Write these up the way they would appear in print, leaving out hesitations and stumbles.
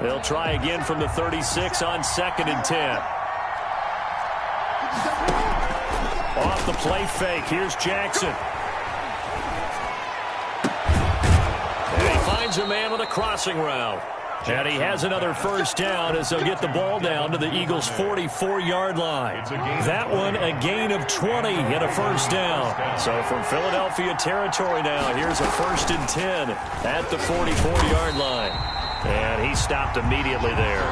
They'll try again from the 36 on 2nd and 10. Off the play fake. Here's Jackson. And he finds a man with a crossing route. And he has another first down as they'll get the ball down to the Eagles' 44-yard line. That one a gain of 20 and a first down. So from Philadelphia territory now, here's a 1st and 10 at the 44-yard line. And he stopped immediately there.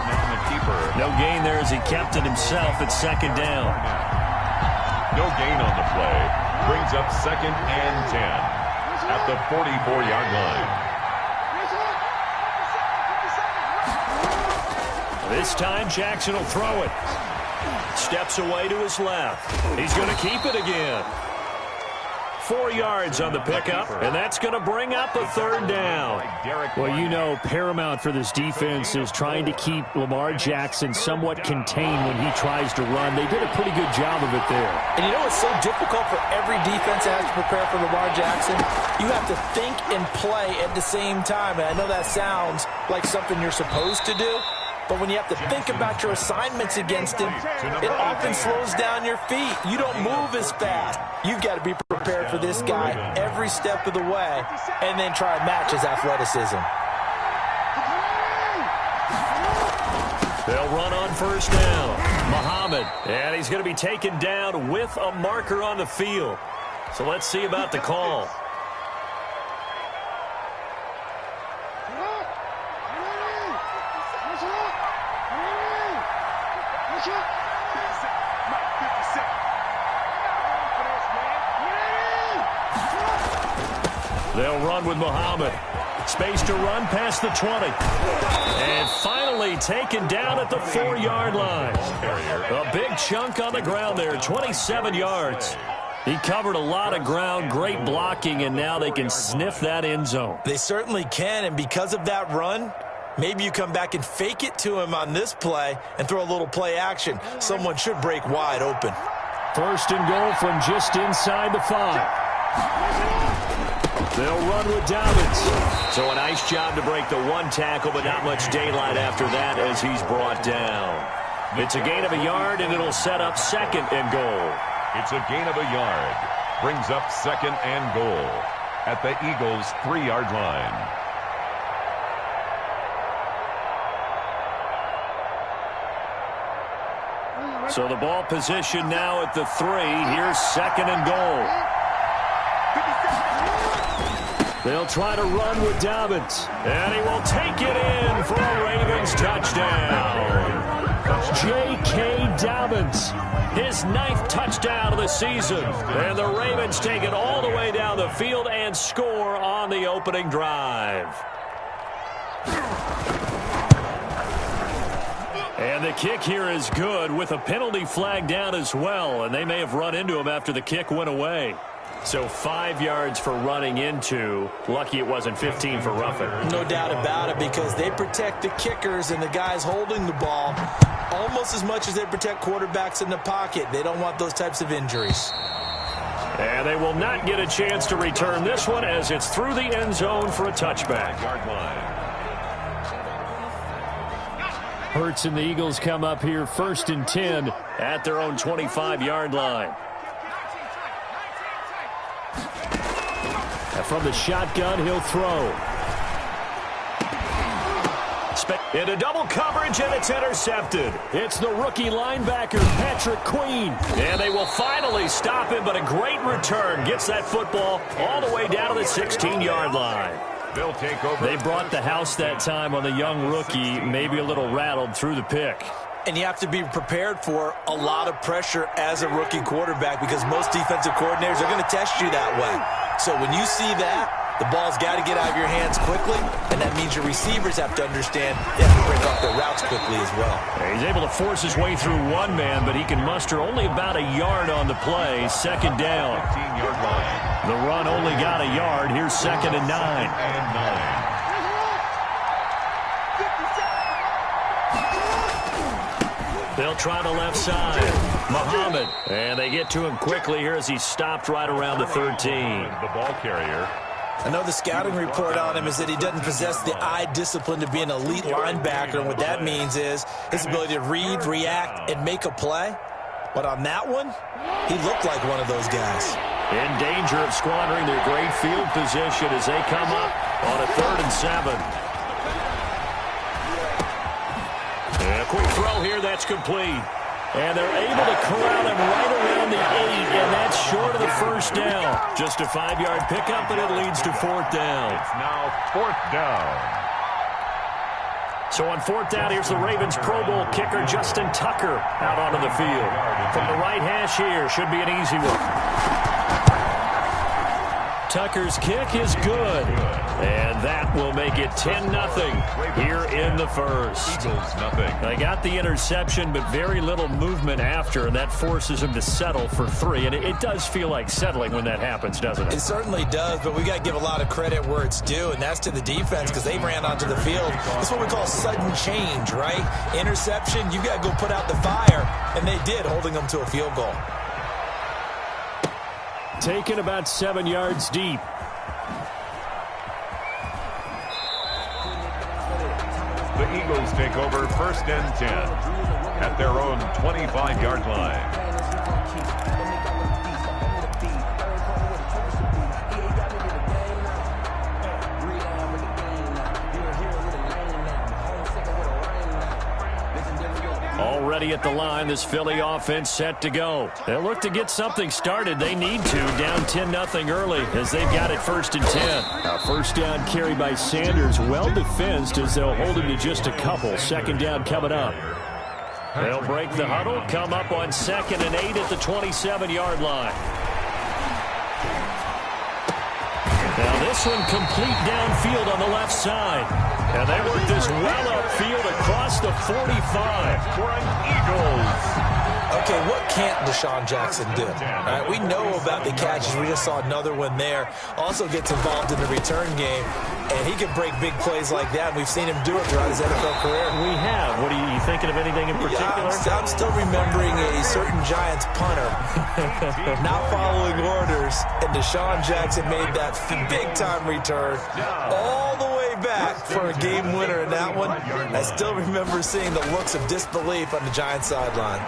No gain there as he kept it himself at 2nd down. No gain on the play. Brings up 2nd and 10 at the 44-yard line. This time, Jackson will throw it. Steps away to his left. He's going to keep it again. 4 yards on the pickup, and that's going to bring up a 3rd down. Well, you know, paramount for this defense is trying to keep Lamar Jackson somewhat contained when he tries to run. They did a pretty good job of it there. And you know it's so difficult for every defense that has to prepare for Lamar Jackson? You have to think and play at the same time. And I know that sounds like something you're supposed to do, but when you have to think about your assignments against him, it often slows down your feet. You don't move as fast. You've got to be prepared for this guy every step of the way and then try and match his athleticism. They'll run on 1st down. Muhammad, and he's going to be taken down with a marker on the field. So let's see about the call. They'll run with Muhammad. Space to run past the 20. And finally taken down at the 4-yard line. A big chunk on the ground there, 27 yards. He covered a lot of ground, great blocking, and now they can sniff that end zone. They certainly can, and because of that run, maybe you come back and fake it to him on this play and throw a little play action. Someone should break wide open. 1st and goal from just inside the 5. They'll run with Dobbins. So a nice job to break the 1 tackle, but not much daylight after that as he's brought down. It's a gain of a yard, and it'll set up 2nd and goal. It's a gain of a yard. Brings up 2nd and goal at the Eagles' 3-yard line. So the ball position now at the 3. Here's 2nd and goal. They'll try to run with Dobbins. And he will take it in for a Ravens touchdown. J.K. Dobbins, his 9th touchdown of the season. And the Ravens take it all the way down the field and score on the opening drive. And the kick here is good with a penalty flag down as well. And they may have run into him after the kick went away. So 5 yards for running into. Lucky it wasn't 15 for roughing. No doubt about it, because they protect the kickers and the guys holding the ball almost as much as they protect quarterbacks in the pocket. They don't want those types of injuries. And they will not get a chance to return this one as it's through the end zone for a touchback. Hurts and the Eagles come up here 1st and 10 at their own 25-yard line. From the shotgun, he'll throw. Into double coverage, and it's intercepted. It's the rookie linebacker, Patrick Queen. And they will finally stop him, but a great return. Gets that football all the way down to the 16-yard line. They'll take over. They brought the house that time on the young rookie, maybe a little rattled through the pick. And you have to be prepared for a lot of pressure as a rookie quarterback, because most defensive coordinators are going to test you that way. So when you see that, the ball's got to get out of your hands quickly, and that means your receivers have to understand they have to break off their routes quickly as well. He's able to force his way through one man, but he can muster only about a yard on the play. 2nd down. 15-yard line. The run only got a yard. Here's 2nd and 9. They'll try the left side. Muhammad. And they get to him quickly here as he's stopped right around the 13. The ball carrier I know the scouting report on him is that he doesn't possess the eye discipline to be an elite linebacker, and what that means is his ability to read, react, and make a play. But on that one, he looked like one of those guys. In danger of squandering their great field position as they come up on a 3rd and 7. And a quick throw here, that's complete. And they're able to corral him right around the 8, and that's short of the first down. Just a 5-yard pickup, and it leads to 4th down. It's now 4th down. So on 4th down, here's the Ravens Pro Bowl kicker Justin Tucker out onto the field. From the right hash here, should be an easy one. Tucker's kick is good. And that will make it 10-0 here in the first. Eagles, nothing. They got the interception, but very little movement after, and that forces them to settle for 3. And it does feel like settling when that happens, doesn't it? It certainly does, but we got to give a lot of credit where it's due, and that's to the defense because they ran onto the field. That's what we call sudden change, right? Interception, you got to go put out the fire, and they did, holding them to a field goal. Taken about 7 yards deep. The Eagles take over 1st and 10 at their own 25-yard line. Already at the line, this Philly offense set to go. They'll look to get something started. They need to, down 10-0 early as they've got it 1st and 10. A first down carry by Sanders, well defensed as they'll hold him to just a couple. 2nd down coming up. They'll break the huddle, come up on 2nd and 8 at the 27-yard line. Now this one complete downfield on the left side. And they work this well upfield across the 45. For an Eagles. Okay, what can't Deshaun Jackson do? All right, we know about the catches. We just saw another one there. Also gets involved in the return game, and he can break big plays like that. We've seen him do it throughout his NFL career. We have. What are you thinking of anything in particular? I'm still remembering a certain Giants punter not following orders, and Deshaun Jackson made that big-time return all the way back for a game winner in that one. I still remember seeing the looks of disbelief on the Giants sideline.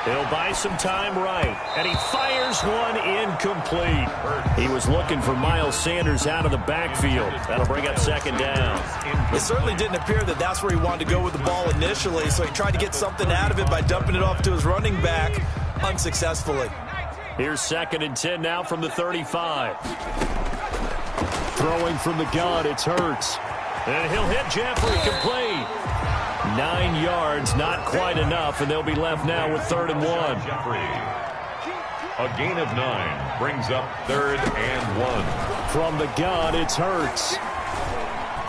He'll buy some time right, and he fires one incomplete. He was looking for Miles Sanders out of the backfield. That'll bring up 2nd down. It certainly didn't appear that that's where he wanted to go with the ball initially, so he tried to get something out of it by dumping it off to his running back unsuccessfully. Here's 2nd and 10 now from the 35. Throwing from the gun, it's Hurts. And he'll hit Jeffrey, complete. 9 yards, not quite enough, and they'll be left now with 3rd and 1. Jeffrey. A gain of 9 brings up 3rd and 1. From the gun, it's Hurts.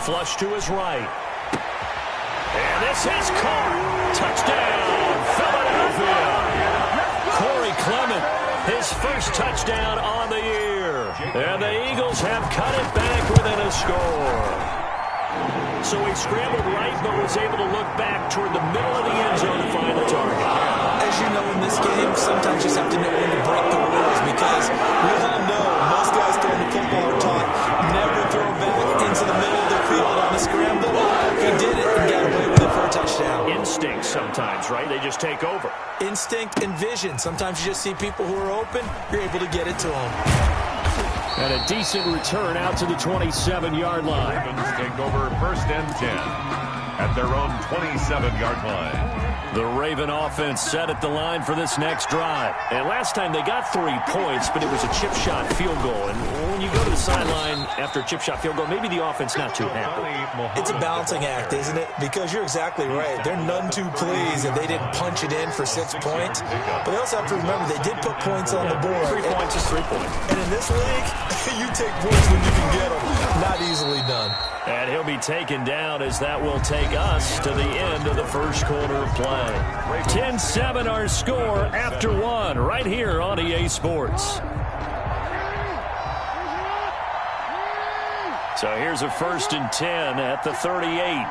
Flush to his right. And this is caught. Touchdown, Philadelphia. Corey Clement, his first touchdown on the year. And the Eagles have cut it back within a score. So he scrambled right, but was able to look back toward the middle of the end zone to find the target. As you know, in this game, sometimes you just have to know when to break the rules because we all know most guys throwing the football are taught never throw back into the middle of the field on a scramble. He did it and got away with it for a touchdown. Instinct sometimes, right? They just take over. Instinct and vision. Sometimes you just see people who are open, you're able to get it to them. And a decent return out to the 27-yard line. Ravens take over 1st and 10 at their own 27-yard line. The Raven offense set at the line for this next drive. And last time they got 3 points, but it was a chip shot field goal. And when you go to the sideline after a chip shot field goal, maybe the offense not too happy. It's a balancing act, isn't it? Because you're exactly right. They're none too pleased that they didn't punch it in for 6 points. But they also have to remember they did put points on the board. 3 points is 3 points. And in this league, you take points when you can get them. Not easily done. And he'll be taken down as that will take us to the end of the first quarter of play. 10-7 our score after 1 right here on EA Sports. So here's a 1st and 10 at the 38.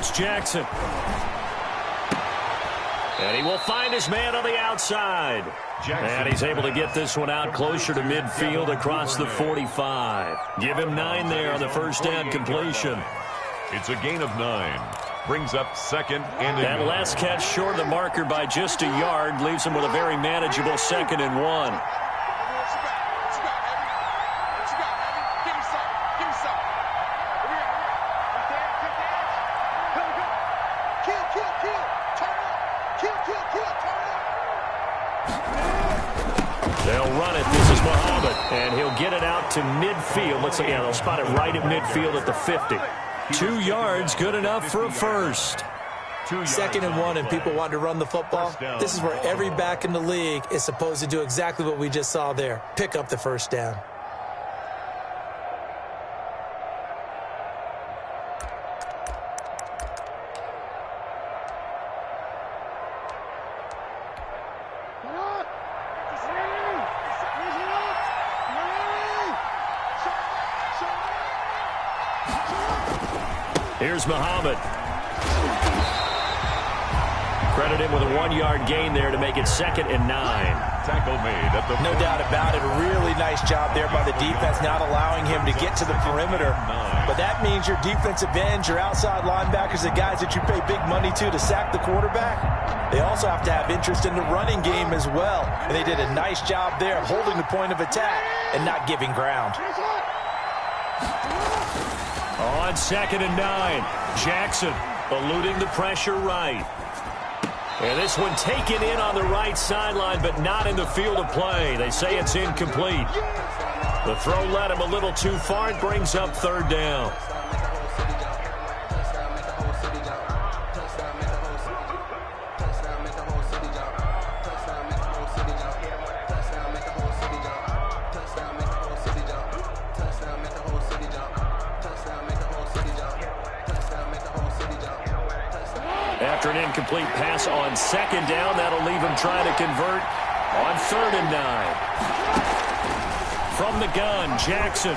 it's Jackson. And he will find his man on the outside. And he's able to get this one out closer to midfield across the 45. Give him 9 there on the first down completion. It's a gain of 9. Brings up second and that last catch short of the marker by just a yard leaves him with a very manageable 2nd and 1. They'll run it. This is Muhammad, and he'll get it out to midfield. Looks like, yeah, they'll spot it right at midfield at the 50. 2 yards, good enough for a first. 2nd and 1, and people want to run the football. This is where every back in the league is supposed to do exactly what we just saw there. Pick up the first down. Here's Muhammad. Credit him with a 1-yard gain there to make it 2nd and 9. Tackle made at the no doubt about it. A really nice job there by the defense, not allowing him to get to the perimeter. But that means your defensive ends, your outside linebackers, the guys that you pay big money to sack the quarterback, they also have to have interest in the running game as well. And they did a nice job there of holding the point of attack and not giving ground. On 2nd and 9, Jackson eluding the pressure right. And this one taken in on the right sideline, but not in the field of play. They say it's incomplete. The throw led him a little too far. It brings up 3rd down. After an incomplete pass on 2nd down, that'll leave him trying to convert on 3rd and 9. From the gun, Jackson.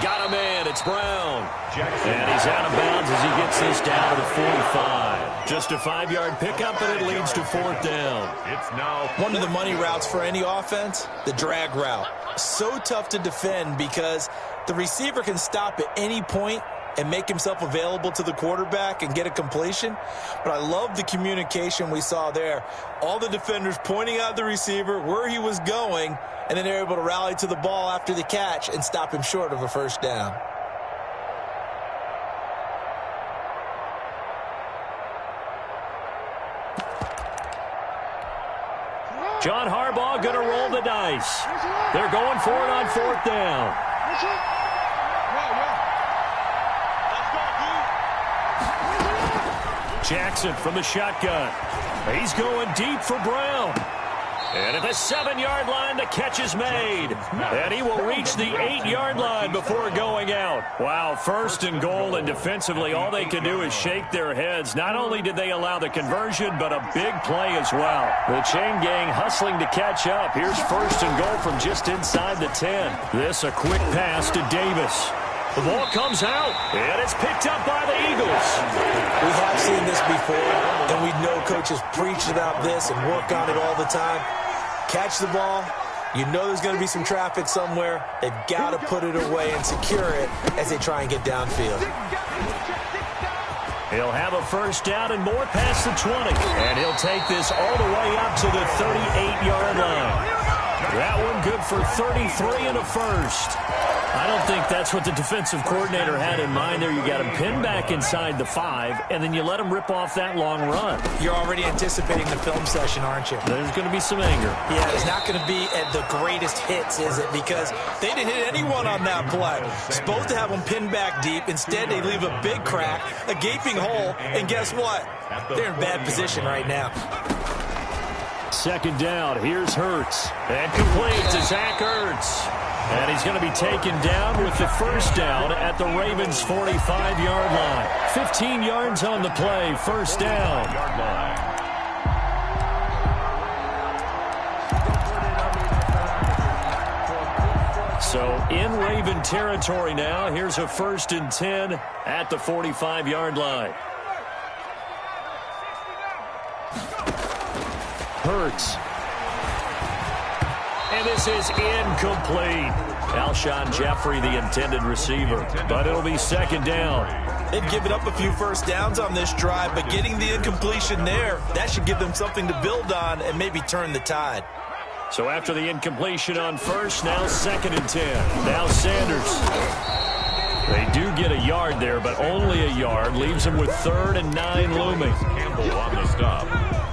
Got a man, it's Brown. And he's out of bounds as he gets this down to the 45. Just a 5-yard pickup, and it leads to 4th down. It's now one of the money routes for any offense, the drag route. So tough to defend because the receiver can stop at any point and make himself available to the quarterback and get a completion. But I love the communication we saw there. All the defenders pointing out the receiver, where he was going, and then they're able to rally to the ball after the catch and stop him short of a first down. John Harbaugh going to roll the dice. They're going for it on 4th down. Jackson from the shotgun. He's going deep for Brown. And at the 7-yard line, the catch is made. And he will reach the 8-yard line before going out. Wow, 1st and goal, and defensively, all they can do is shake their heads. Not only did they allow the conversion, but a big play as well. The chain gang hustling to catch up. Here's 1st and goal from just inside the 10. This a quick pass to Davis. The ball comes out, and it's picked up by the Eagles. We have seen this before, and we know coaches preach about this and work on it all the time. Catch the ball. You know there's going to be some traffic somewhere. They've got to put it away and secure it as they try and get downfield. He'll have a first down and more past the 20. And he'll take this all the way up to the 38-yard line. That one good for 33 and a first. I don't think that's what the defensive coordinator had in mind there. You got him pinned back inside the 5, and then you let him rip off that long run. You're already anticipating the film session, aren't you? There's going to be some anger. Yeah, it's not going to be at the greatest hits, is it? Because they didn't hit anyone on that play. Supposed to have them pinned back deep. Instead, they leave a big crack, a gaping hole, and guess what? They're in bad position right now. 2nd down. Here's Hurts. And complete to Zach Ertz. And he's going to be taken down with the first down at the Ravens' 45-yard line. 15 yards on the play. First down. So in Raven territory now. Here's a 1st and 10 at the 45-yard line. Hurts. And this is incomplete. Alshon Jeffrey, the intended receiver. But it'll be 2nd down. They've given up a few first downs on this drive, but getting the incompletion there, that should give them something to build on and maybe turn the tide. So after the incompletion on 1st, now 2nd and 10. Now Sanders. They do get a yard there, but only a yard. Leaves them with 3rd and 9 looming. Campbell on the stop.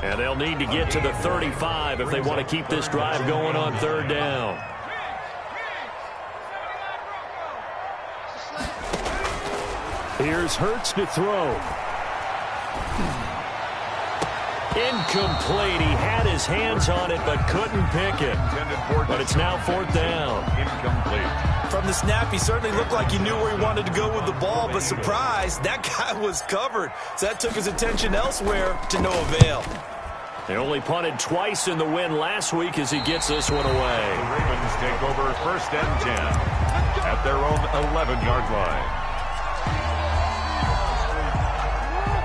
And they'll need to get to the 35 if they want to keep this drive going on 3rd down. Here's Hurts to throw. Incomplete. He had his hands on it but couldn't pick it. But it's now 4th down. Incomplete. From the snap, he certainly looked like he knew where he wanted to go with the ball, but surprise, that guy was covered. So that took his attention elsewhere to no avail. They only punted twice in the win last week as he gets this one away. The Ravens take over 1st and 10 at their own 11-yard line.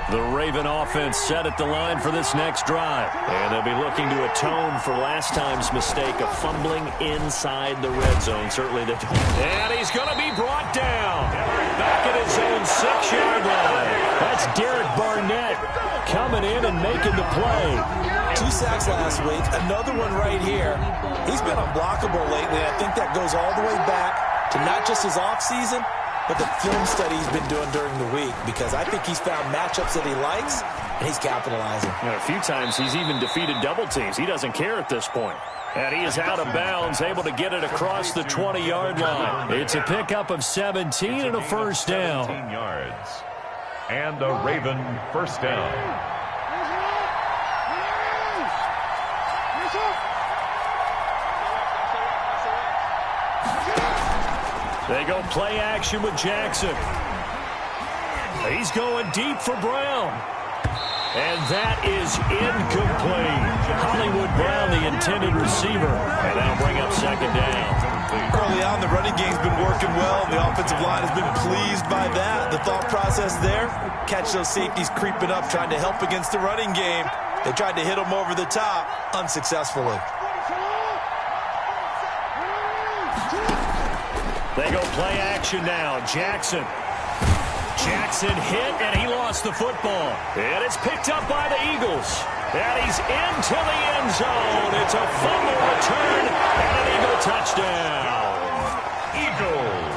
The Raven offense set at the line for this next drive. And they'll be looking to atone for last time's mistake of fumbling inside the red zone. Certainly they don't. And he's going to be brought down. Back at his own 6-yard line. That's Derek Barnett coming in and making the play. 2 sacks last week, another one right here. He's been unblockable lately, and I think that goes all the way back to not just his offseason, but the film study he's been doing during the week, because I think he's found matchups that he likes, and he's capitalizing. And a few times he's even defeated double teams. He doesn't care at this point. And he is out of bounds, able to get it across the 20-yard line. It's a pickup of 17 and a 1st down. 17 yards. And a Raven 1st down. They go play action with Jackson. He's going deep for Brown. And that is incomplete. Hollywood Brown, the intended receiver. And that'll bring up 2nd down. Early on, the running game's been working well. The offensive line has been pleased by that. The thought process there, catch those safeties creeping up, trying to help against the running game. They tried to hit them over the top, unsuccessfully. They go play action now. Jackson hit, and he lost the football. And it's picked up by the Eagles. And he's into the end zone. It's a fumble return and an Eagle touchdown. Eagles.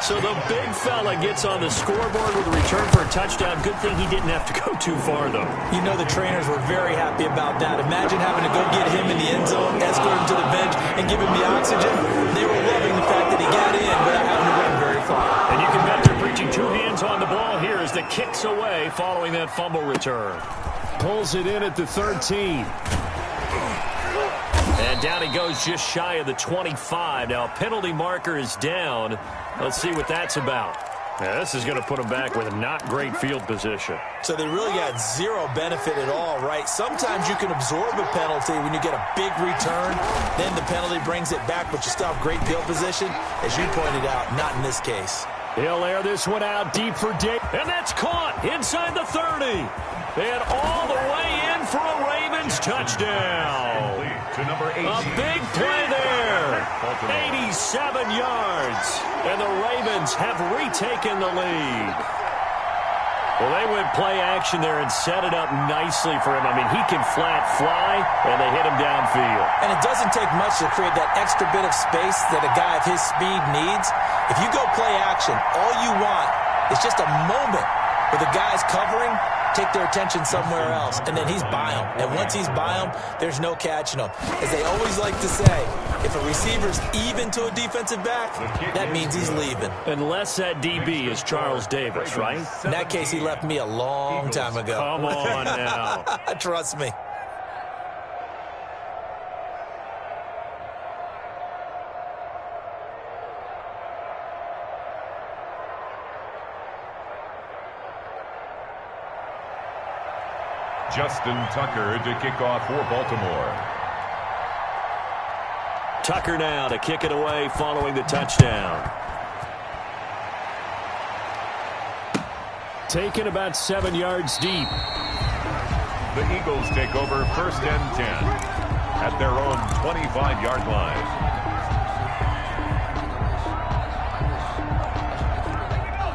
So the big fella gets on the scoreboard with a return for a touchdown. Good thing he didn't have to go too far, though. You know the trainers were very happy about that. Imagine having to go get him in the end zone, escort him to the bench, and give him the oxygen. They were loving the fact that he got in without having to run very far. And you can bet they're preaching 2 hands on the ball here as the kick's away following that fumble return. Pulls it in at the 13. And down he goes just shy of the 25. Now, penalty marker is down. Let's see what that's about. Now, this is going to put them back with a not great field position. So they really got zero benefit at all, right? Sometimes you can absorb a penalty when you get a big return. Then the penalty brings it back, but you still have great field position. As you pointed out, not in this case. He'll air this one out deep for Dick. And that's caught inside the 30. And all the way in for a Ravens touchdown. To number 18. A big play there. 87 yards. And the Ravens have retaken the lead. Well, they went play action there and set it up nicely for him. I mean, he can flat fly, and they hit him downfield. And it doesn't take much to create that extra bit of space that a guy of his speed needs. If you go play action, all you want is just a moment where the guy's covering, take their attention somewhere else, and then he's by him. And once he's by him, there's no catching him. As they always like to say, if a receiver's even to a defensive back, that means he's leaving. Unless that DB is Charles Davis, right? In that case, he left me a long time ago. Come on now. Trust me. Justin Tucker to kick off for Baltimore. Tucker now to kick it away following the touchdown. Taken about 7 yards deep. The Eagles take over 1st and 10 at their own 25-yard line.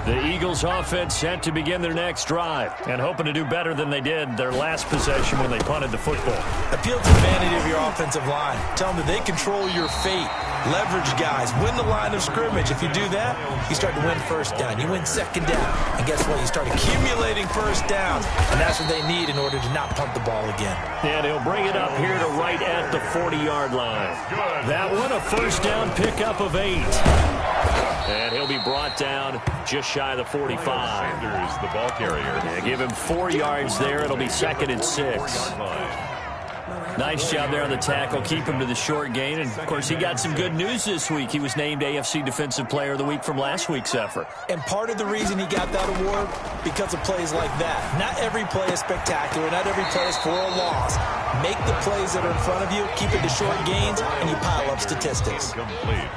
The Eagles offense set to begin their next drive and hoping to do better than they did their last possession when they punted the football. Appeal to the vanity of your offensive line. Tell them that they control your fate. Leverage guys. Win the line of scrimmage. If you do that, you start to win 1st down. You win 2nd down. And guess what? You start accumulating 1st downs. And that's what they need in order to not punt the ball again. And he'll bring it up here to right at the 40-yard line. That one, a 1st down pickup of 8. And he'll be brought down just shy of the 45. Sanders, the ball carrier. Yeah, give him 4 yards there. It'll be 2nd and 6. Nice job there on the tackle. Keep him to the short gain. And, of course, he got some good news this week. He was named AFC Defensive Player of the Week from last week's effort. And part of the reason he got that award, because of plays like that. Not every play is spectacular. Not every play is for a loss. Make the plays that are in front of you, keep it to short gains, and you pile up statistics.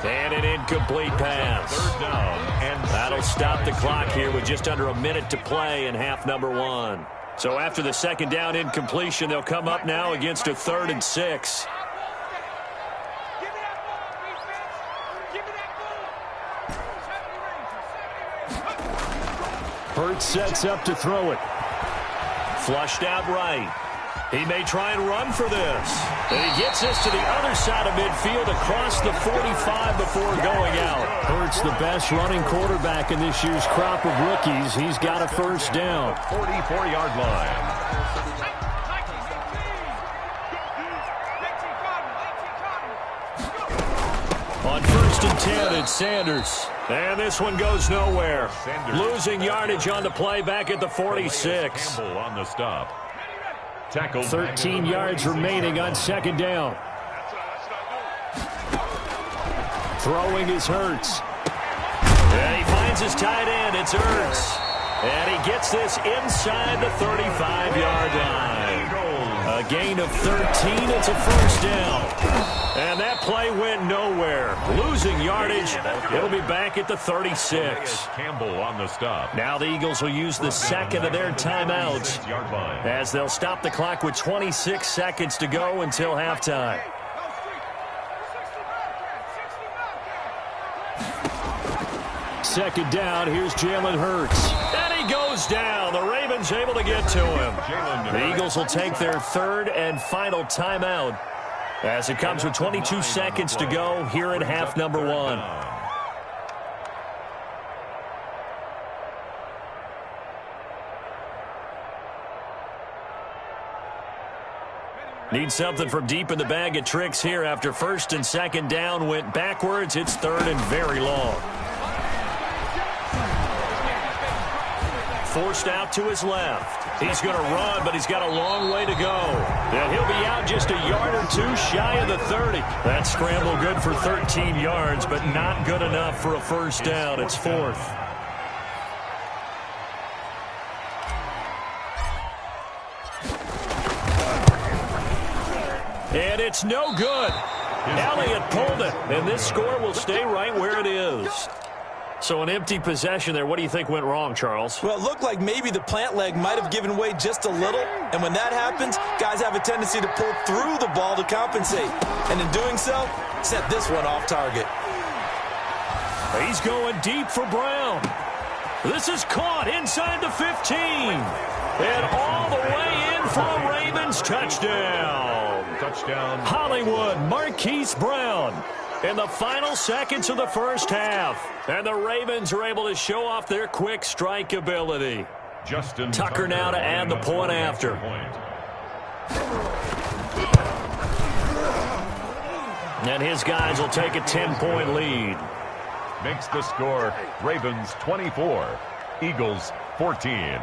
And an incomplete pass. 3rd down. And that'll stop the clock here with just under a minute to play in half number 1. So after the 2nd down incompletion, they'll come up now against a 3rd and 6. Hurts sets up to throw it. Flushed out right. He may try and run for this. And he gets this to the other side of midfield across the 45 before going out. Hurts the best running quarterback in this year's crop of rookies. He's got a 1st down. 44-yard line. On 1st and 10, it's Sanders. And this one goes nowhere. Losing yardage on the play back at the 46. Campbell on the stop. Tackled. 13 yards remaining on 2nd down. Throwing is Hurts. And he finds his tight end. It's Hurts. And he gets this inside the 35-yard line. A gain of 13. It's a 1st down. And that play went nowhere. Losing yardage. It'll be back at the 36. Campbell on the stop. Now the Eagles will use the 2nd of their timeouts as they'll stop the clock with 26 seconds to go until halftime. Second down. Here's Jalen Hurts. And he goes down. The Ravens able to get to him. The Eagles will take their 3rd and final timeout as it comes with 22 seconds to go here in half number 1. Need something from deep in the bag of tricks here after 1st and 2nd down went backwards. It's 3rd and very long. Forced out to his left. He's going to run, but he's got a long way to go. And he'll be out just a yard or 2 shy of the 30. That scramble good for 13 yards, but not good enough for a 1st down. It's 4th. And it's no good. Elliott pulled it, and this score will stay right where it is. So an empty possession there. What do you think went wrong, Charles? Well, it looked like maybe the plant leg might have given way just a little. And when that happens, guys have a tendency to pull through the ball to compensate. And in doing so, set this one off target. He's going deep for Brown. This is caught inside the 15. And all the way in for a Ravens touchdown. Touchdown. Hollywood Marquise Brown in the final seconds of the 1st half. And the Ravens are able to show off their quick strike ability. Justin Tucker now to add the point after. And his guys will take a 10-point lead. Makes the score Ravens 24, Eagles 14.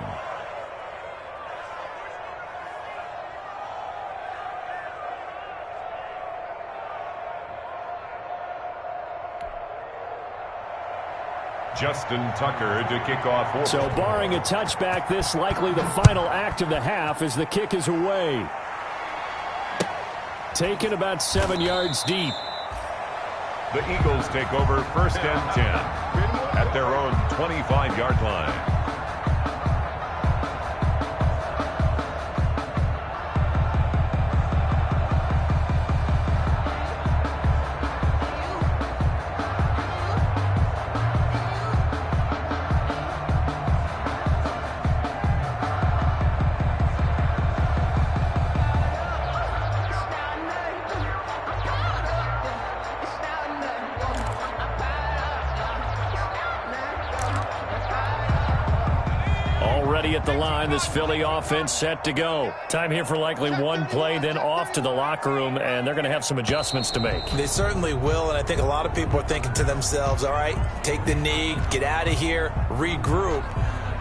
Justin Tucker to kick off. So barring a touchback, this likely the final act of the half as the kick is away. Taken about 7 yards deep. The Eagles take over 1st and 10 at their own 25-yard line. At the line, this Philly offense set to go. Time here for likely one play, then off to the locker room, and they're going to have some adjustments to make. They certainly will, and I think a lot of people are thinking to themselves, all right, take the knee, get out of here, regroup.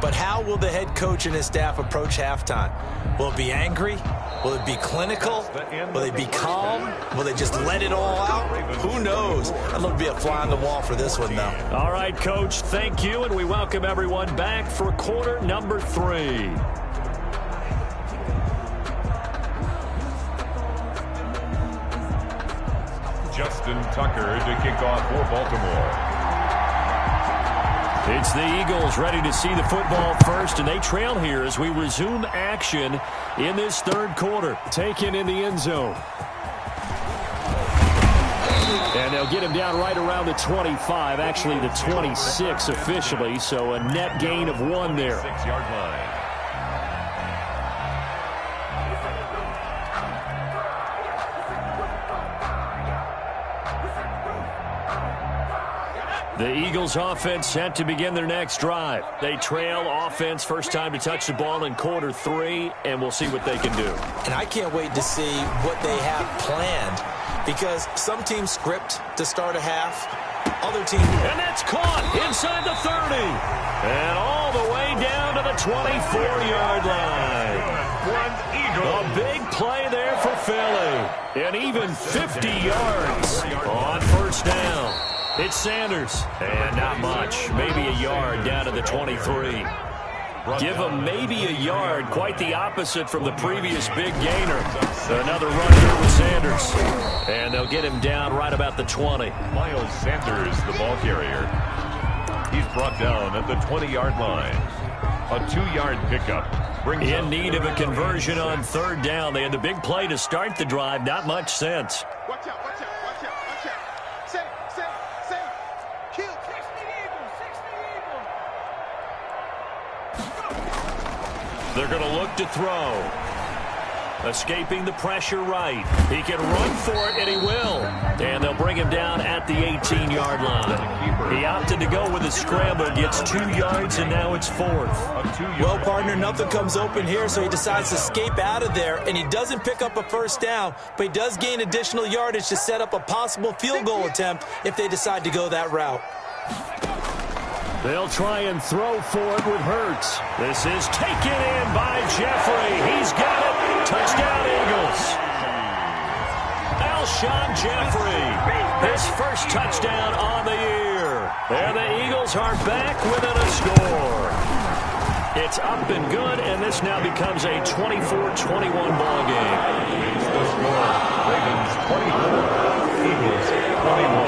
But how will the head coach and his staff approach halftime? Will it be angry? Will it be clinical? Will they be calm? Will they just let it all out? Who knows? I'd love to be a fly on the wall for this one, though. All right, Coach, thank you, and we welcome everyone back for quarter number 3. Justin Tucker to kick off for Baltimore. It's the Eagles ready to see the football first, and they trail here as we resume action in this third quarter. Taken in the end zone. And they'll get him down right around the 25, actually the 26 officially, so a net gain of 1 there. 6-yard line. The Eagles offense set to begin their next drive. They trail offense, first time to touch the ball in quarter 3, and we'll see what they can do. And I can't wait to see what they have planned, because some teams script to start a half, other teams... And that's caught inside the 30. And all the way down to the 24-yard line. A big play there for Philly. And even 50 yards on first down. It's Sanders, and not much, maybe a yard down to the 23. Give him maybe a yard, quite the opposite from the previous big gainer. Another run here with Sanders, and they'll get him down right about the 20. Miles Sanders, the ball carrier. He's brought down at the 20-yard line. A 2-yard pickup. In need of a conversion on third down. They had the big play to start the drive, not much sense. Watch out, watch out, watch out, watch out. Safe. Kill. 60 Eagles. They're going to look to throw. Escaping the pressure right. He can run for it, and he will. And they'll bring him down at the 18-yard line. He opted to go with a scramble, gets 2 yards, and now it's 4th. Well, partner, nothing comes open here, so he decides to escape out of there, and he doesn't pick up a first down, but he does gain additional yardage to set up a possible field goal attempt if they decide to go that route. They'll try and throw for it with Hurts. This is taken in by Jeffrey. He's got it. Touchdown, Eagles. Alshon Jeffrey, his first touchdown on the year. And the Eagles are back within a score. It's up and good, and this now becomes a 24-21 ball game. The score, Ravens 24, Eagles 21.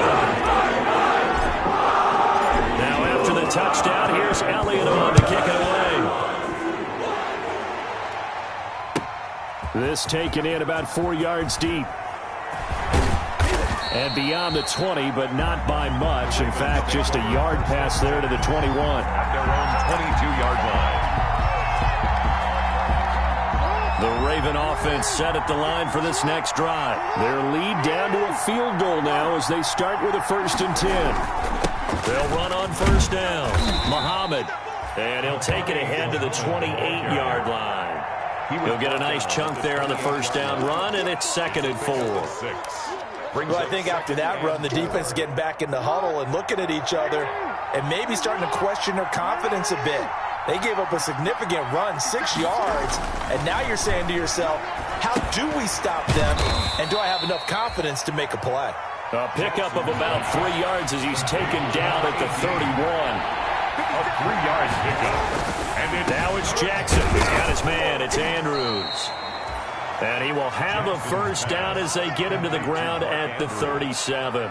Now after the touchdown, here's Elliott on to kick it away. This taken in about 4 yards deep. And beyond the 20, but not by much. In fact, just a yard pass there to the 21. At their own 22-yard line. The Raven offense set at the line for this next drive. Their lead down to a field goal now as they start with a 1st and 10. They'll run on first down. Muhammad. And he'll take it ahead to the 28-yard line. He'll get a nice chunk there on the first down run, and it's 2nd and 4. Well, I think after that run, the defense is getting back in the huddle and looking at each other and maybe starting to question their confidence a bit. They gave up a significant run, 6 yards, and now you're saying to yourself, how do we stop them, and do I have enough confidence to make a play? A pickup of about 3 yards as he's taken down at the 31. A 3-yard pickup. And now it's Jackson. He's got his man. It's Andrews. And he will have a first down as they get him to the ground at the 37.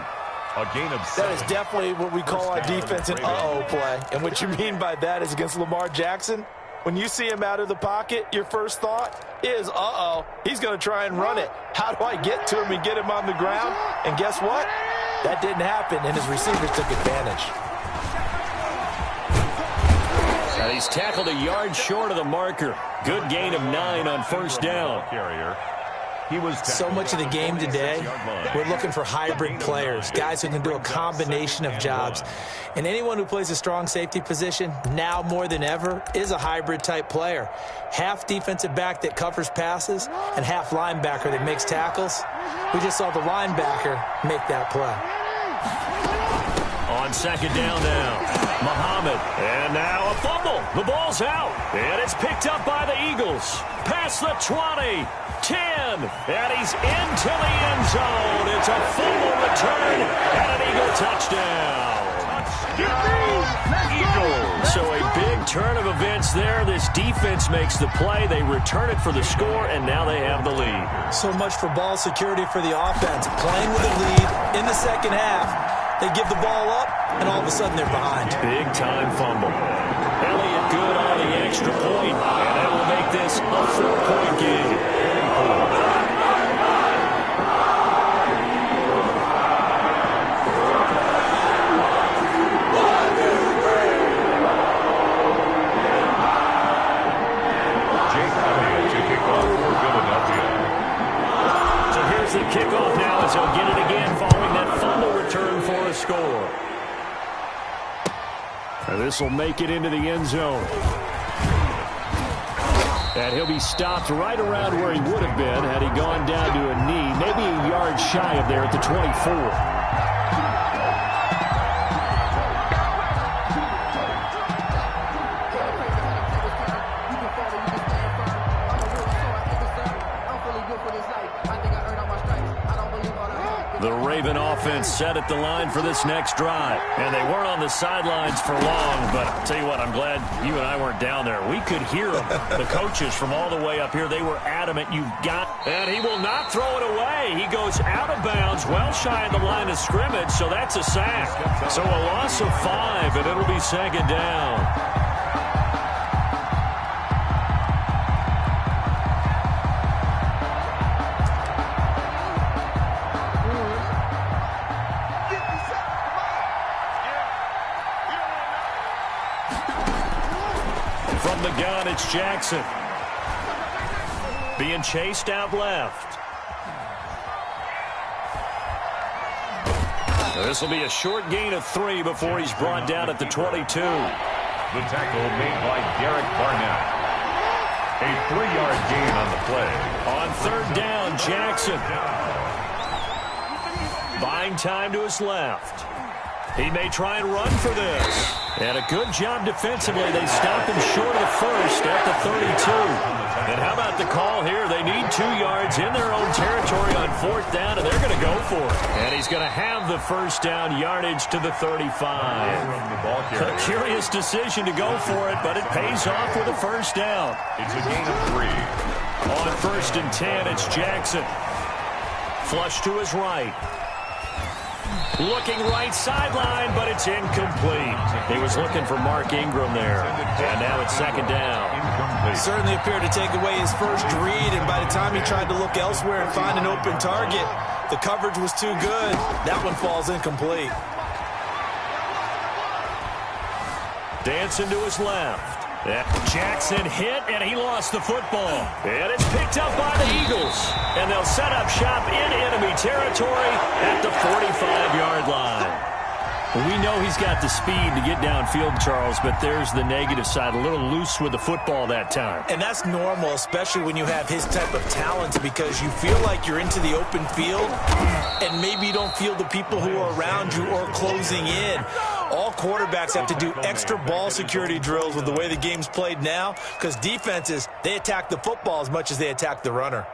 A gain of 7. That is definitely what we call our defense an uh-oh play. And what you mean by that is against Lamar Jackson, when you see him out of the pocket, your first thought is, uh-oh, he's going to try and run it. How do I get to him and get him on the ground? And guess what? That didn't happen, and his receivers took advantage. And he's tackled a yard short of the marker. Good gain of 9 on first down. So much of the game today, we're looking for hybrid players, guys who can do a combination of jobs. And anyone who plays a strong safety position, now more than ever, is a hybrid-type player. Half defensive back that covers passes and half linebacker that makes tackles. We just saw the linebacker make that play. On second down now, Muhammad. And now a fumble. The ball's out. And it's picked up by the Eagles. Past the 20, 10, and he's into the end zone. It's a fumble return and an Eagle touchdown. So a big turn of events there. This defense makes the play. They return it for the score, and now they have the lead. So much for ball security for the offense. Playing with a lead in the second half. They give the ball up, and all of a sudden they're behind. Big-time fumble. Elliott good on the extra point, and that will make this a 4-point game. The kickoff now as he'll get it again following that fumble return for a score. And this will make it into the end zone. And he'll be stopped right around where he would have been had he gone down to a knee, maybe a yard shy of there at the 24. The Raven offense set at the line for this next drive. And they weren't on the sidelines for long, but I'll tell you what, I'm glad you and I weren't down there. We could hear them. The coaches from all the way up here, they were adamant, you've got, and he will not throw it away. He goes out of bounds, well shy of the line of scrimmage, so that's a sack. So a loss of 5, and it'll be second down. From the gun, it's Jackson. Being chased out left. This will be a short gain of 3 before he's brought down at the 22. The tackle made by Derek Barnett. A 3-yard gain on the play. On third down, Jackson. Buying time to his left. He may try and run for this. And a good job defensively. They stop him short of the first at the 32. And how about the call here? They need 2 yards in their own territory on fourth down, and they're going to go for it. And he's going to have the first down yardage to the 35. A curious decision to go for it, but it pays off with a first down. It's a gain of 3. On first and 10, it's Jackson. Flush to his right. Looking right sideline, but it's incomplete. He was looking for Mark Ingram there. And now it's second down. Certainly appeared to take away his first read, and by the time he tried to look elsewhere and find an open target, the coverage was too good. That one falls incomplete. Dancing to his left. Jackson hit, and he lost the football. And it's picked up by the Eagles. And they'll set up shop in enemy territory at the 45-yard line. We know he's got the speed to get downfield, Charles, but there's the negative side. A little loose with the football that time. And that's normal, especially when you have his type of talents, because you feel like you're into the open field, and maybe you don't feel the people who are around you or closing in. All quarterbacks have to do extra ball security drills with the way the game's played now, because defenses, they attack the football as much as they attack the runner.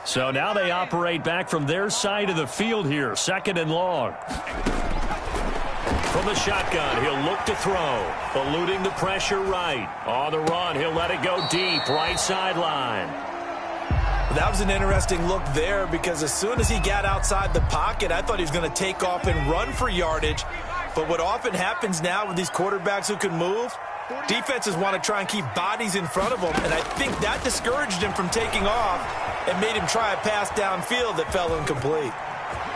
So now they operate back from their side of the field here, second and long. From the shotgun, he'll look to throw, eluding the pressure right. On the run, he'll let it go deep, right sideline. That was an interesting look there because as soon as he got outside the pocket, I thought he was going to take off and run for yardage. But what often happens now with these quarterbacks who can move, defenses want to try and keep bodies in front of them, and I think that discouraged him from taking off and made him try a pass downfield that fell incomplete.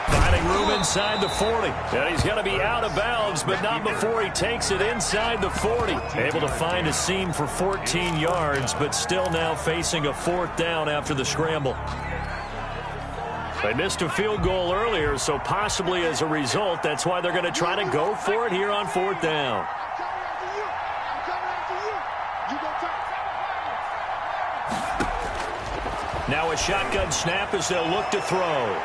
Finding room inside the 40. And he's going to be out of bounds, but not before he takes it inside the 40. Able to find a seam for 14 yards, but still now facing a 4th down after the scramble. They missed a field goal earlier, so possibly as a result, that's why they're going to try to go for it here on 4th down. Now a shotgun snap as they'll look to throw.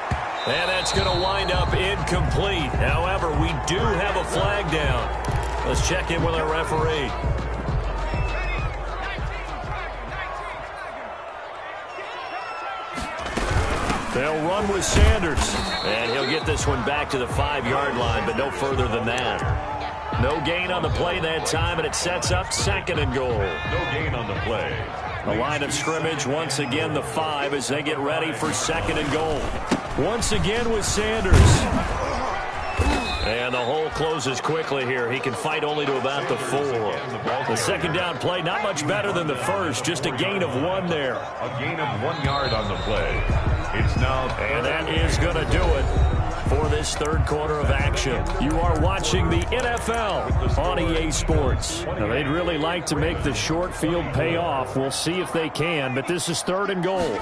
And that's going to wind up incomplete. However, we do have a flag down. Let's check in with our referee. They'll run with Sanders. And he'll get this one back to the 5-yard line, but no further than that. No gain on the play that time, and it sets up 2nd and goal. No gain on the play. The line of scrimmage, once again, the 5 as they get ready for 2nd and goal. Once again with Sanders. And the hole closes quickly here. He can fight only to about the 4. The 2nd down play, not much better than the first. Just a gain of 1 there. A gain of 1 yard on the play. It's now... And that is going to do it for this 3rd quarter of action. You are watching the NFL on EA Sports. Now, they'd really like to make the short field pay off. We'll see if they can, but this is 3rd and goal.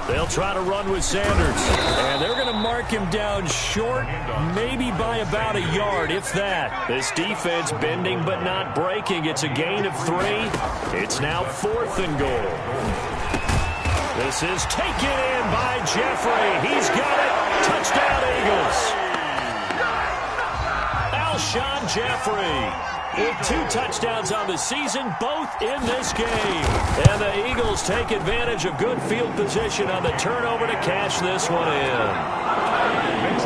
They'll try to run with Sanders. And they're going to mark him down short, maybe by about a yard, if that. This defense bending but not breaking. It's a gain of 3. It's now 4th and goal. This is taken in by Jeffrey. He's got it. Touchdown, Eagles. Alshon Jeffrey with 2 touchdowns on the season, both in this game. And the Eagles take advantage of good field position on the turnover to cash this one in.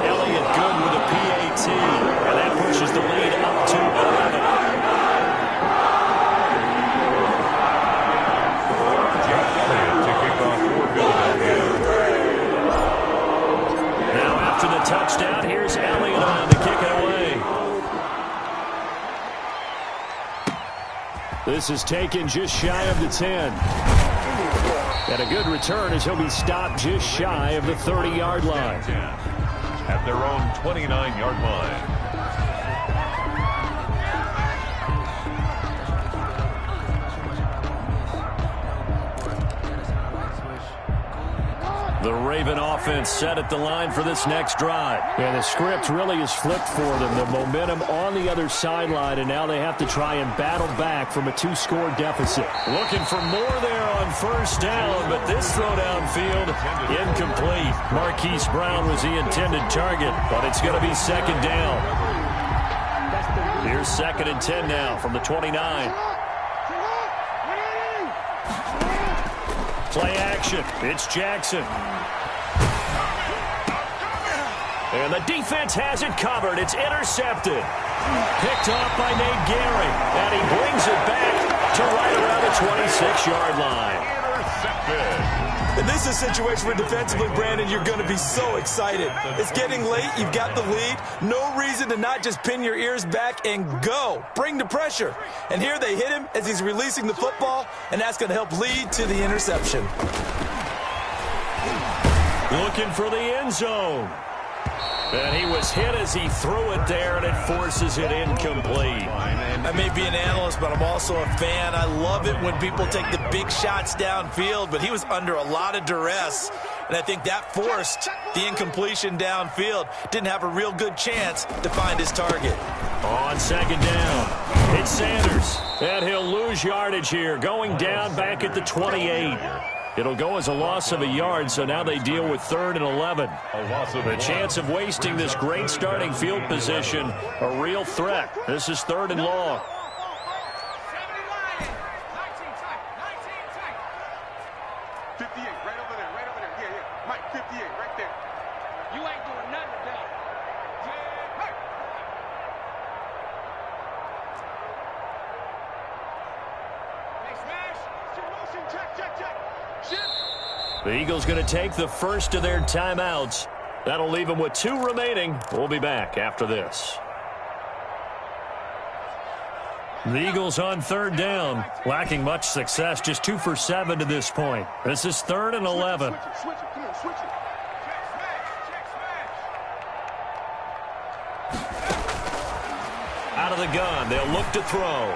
Elliott good with a PAT, and that pushes the lead up to 11. Now after the touchdown, here's Elliott on to kick it away. This is taken just shy of the 10. And a good return as he'll be stopped just shy of the 30-yard line. At their own 29-yard line. The Raven offense set at the line for this next drive. And the script really is flipped for them. The momentum on the other sideline, and now they have to try and battle back from a 2-score deficit. Looking for more there on 1st down, but this throw downfield incomplete. Marquise Brown was the intended target, but it's going to be 2nd down. Here's 2nd and 10 now from the 29. Play action. It's Jackson. And the defense has it covered. It's intercepted. Picked off by Nate Gehring. And he brings it back to right around the 26-yard line. Intercepted. And this is a situation where defensively, Brandon, you're going to be so excited. It's getting late. You've got the lead. No reason to not just pin your ears back and go. Bring the pressure. And here they hit him as he's releasing the football, and that's going to help lead to the interception. Looking for the end zone. And he was hit as he threw it there, and it forces it incomplete. I may be an analyst, but I'm also a fan. I love it when people take the big shots downfield, but he was under a lot of duress, and I think that forced the incompletion downfield. Didn't have a real good chance to find his target. On 2nd down, it's Sanders, and he'll lose yardage here, going down back at the 28. It'll go as a loss of a yard, so now they deal with 3rd and 11. The chance of wasting this great starting field position, a real threat. This is 3rd and long. 58, right over there, right over there. Yeah, yeah. Mike, 58, right there. You ain't doing nothing today. Yeah, hey. Hey, smash. Motion, check, check, check. Shift. The Eagles going to take the first of their timeouts. That'll leave them with 2 remaining. We'll be back after this. The Eagles on 3rd down, lacking much success, just 2 for 7 to this point. This is 3rd and 11. Out of the gun, they'll look to throw.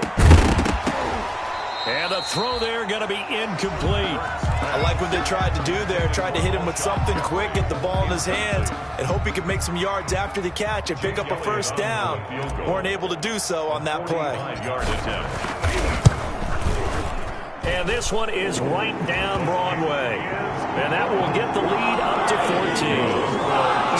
And the throw there going to be incomplete. I like what they tried to do there. Tried to hit him with something quick, get the ball in his hands, and hope he could make some yards after the catch and pick up a first down. Weren't able to do so on that play. And this one is right down Broadway. And that will get the lead up to 14.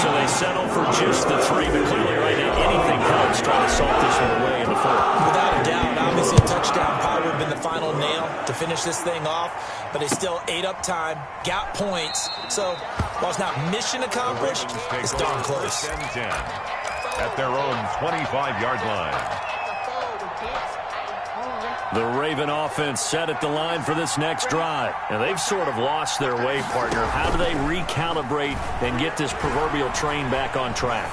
So they settle for just the 3, but clearly right now anything helps trying to salt this one away in the 4th. Without a doubt, obviously a touchdown probably would have been the final nail to finish this thing off, but they still ate up time, got points. So while it's not mission accomplished, it's darn close. At their own 25-yard line. The Raven offense set at the line for this next drive. And they've sort of lost their way, partner. How do they recalibrate and get this proverbial train back on track?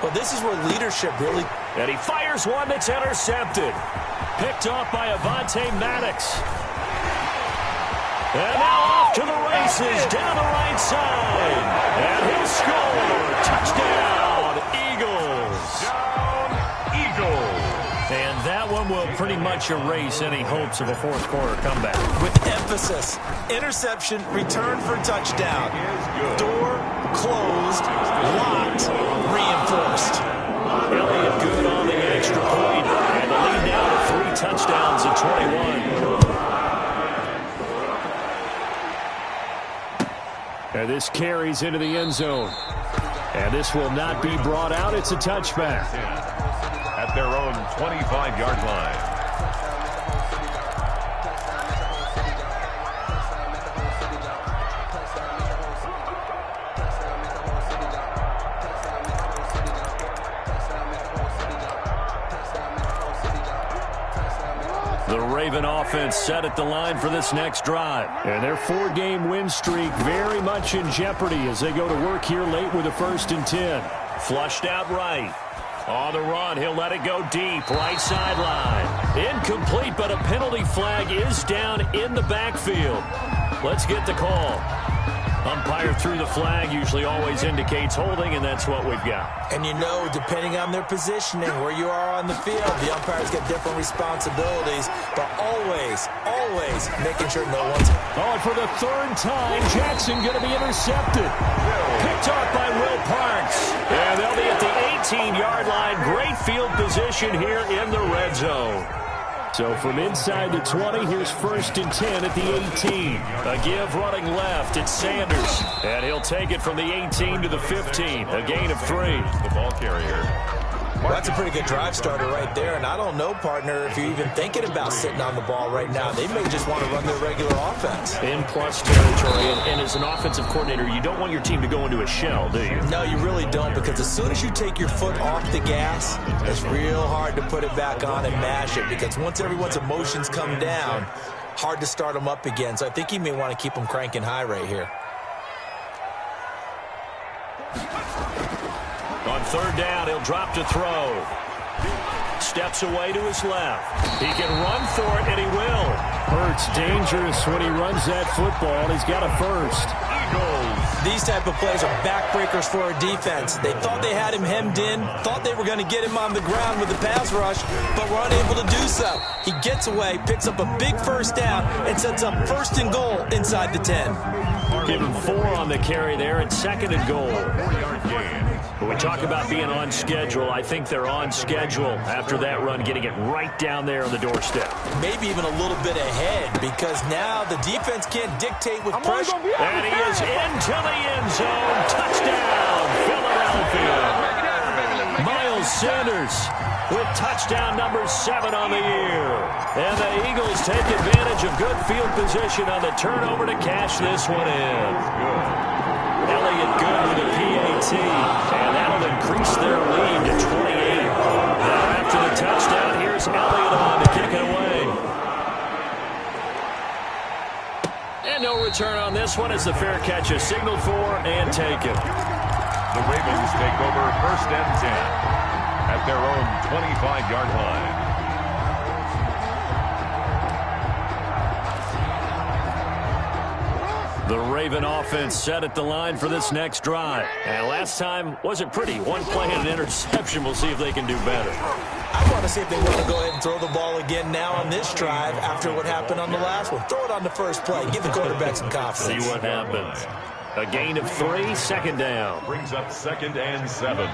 Well, this is where leadership really... And he fires one that's intercepted. Picked off by Avonte Maddox. And now off to the races down the right side. And he'll score. Touchdown, Eagles. Eagles. And that one will pretty much erase any hopes of a 4th quarter comeback. With emphasis, interception, return for touchdown. Door closed, locked, reinforced. Elliott good on the extra point. And the lead now to 3 touchdowns at 21. And this carries into the end zone. And this will not be brought out. It's a touchback. At their own 25-yard line. The Raven offense set at the line for this next drive. And their 4-game win streak very much in jeopardy as they go to work here late with a 1st and 10. Flushed out right. On the run, he'll let it go deep, right sideline. Incomplete, but a penalty flag is down in the backfield. Let's get the call. Umpire threw the flag, usually always indicates holding, and that's what we've got. And you know, depending on their positioning, where you are on the field, the umpires get different responsibilities, but always, always making sure no one's... Oh, and for the 3rd time, Jackson going to be intercepted. Picked off by Will Parks. And they'll be at the 18-yard line. Great field position here in the red zone. So from inside the 20, here's 1st and 10 at the 18. A give running left, it's Sanders. And he'll take it from the 18 to the 15. A gain of 3. The ball carrier. Well, that's a pretty good drive starter right there. And I don't know, partner, if you're even thinking about sitting on the ball right now. They may just want to run their regular offense. In plus territory. And as an offensive coordinator, you don't want your team to go into a shell, do you? No, you really don't, because as soon as you take your foot off the gas, it's real hard to put it back on and mash it, because once everyone's emotions come down, hard to start them up again. So I think he may want to keep them cranking high right here. On 3rd down, he'll drop to throw. Steps away to his left. He can run for it, and he will. Hurts dangerous when he runs that football. He's got a 1st. These type of plays are backbreakers for a defense. They thought they had him hemmed in, thought they were going to get him on the ground with the pass rush, but were unable to do so. He gets away, picks up a big 1st down, and sets up 1st and goal inside the 10. Give him 4 on the carry there, and 2nd and goal. 4-yard gain. When we talk about being on schedule, I think they're on schedule after that run, getting it right down there on the doorstep. Maybe even a little bit ahead, because now the defense can't dictate with pressure. And he is into the end zone. Touchdown, Philadelphia. Miles Sanders with touchdown number 7 on the year. And the Eagles take advantage of good field position on the turnover to cash this one in. Elliott good with a PAT, and that'll increase their lead to 28. Now after the touchdown, here's Elliott on to kick it away. And no return on this one as the fair catch is signaled for and taken. The Ravens take over 1st and 10 at their own 25-yard line. The Raven offense set at the line for this next drive. And last time wasn't pretty. One play and an interception. We'll see if they can do better. I want to see if they want to go ahead and throw the ball again now on this drive after what happened on the last one. Throw it on the first play. Give the quarterback some confidence. See what happens. A gain of 3, 2nd down. Brings up 2nd and 7.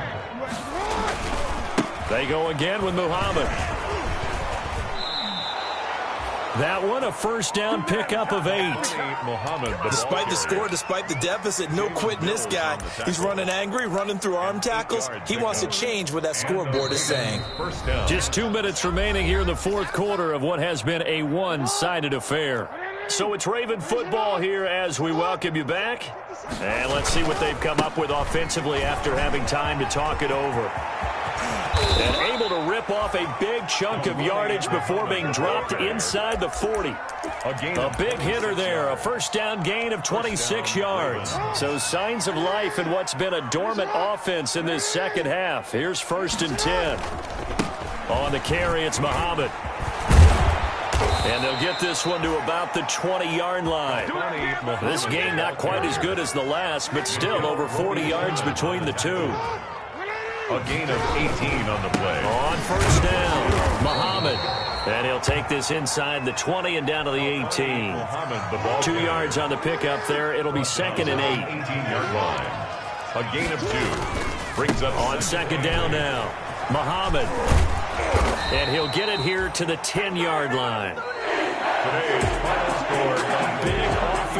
They go again with Muhammad. That one, a 1st down pickup of 8. Despite the score, despite the deficit, no quitting this guy. He's running angry, running through arm tackles. He wants to change what that scoreboard is saying. Just 2 minutes remaining here in the 4th quarter of what has been a one-sided affair. So it's Raven football here as we welcome you back. And let's see what they've come up with offensively after having time to talk it over. And able to rip off a big chunk of yardage before being dropped inside the 40. A big hitter there, a 1st down gain of 26 yards. So signs of life in what's been a dormant offense in this 2nd half. Here's 1st and 10. On the carry, it's Muhammad. And they'll get this one to about the 20-yard line. This game not quite as good as the last, but still over 40 yards between the two. A gain of 18 on the play. On 1st down, Muhammad. And he'll take this inside the 20 and down to the 18. 2 yards on the pickup there. It'll be 2nd and 8. 18-yard line. A gain of 2. Brings up on 2nd down now, Muhammad. And he'll get it here to the 10-yard line. Today's final score. A big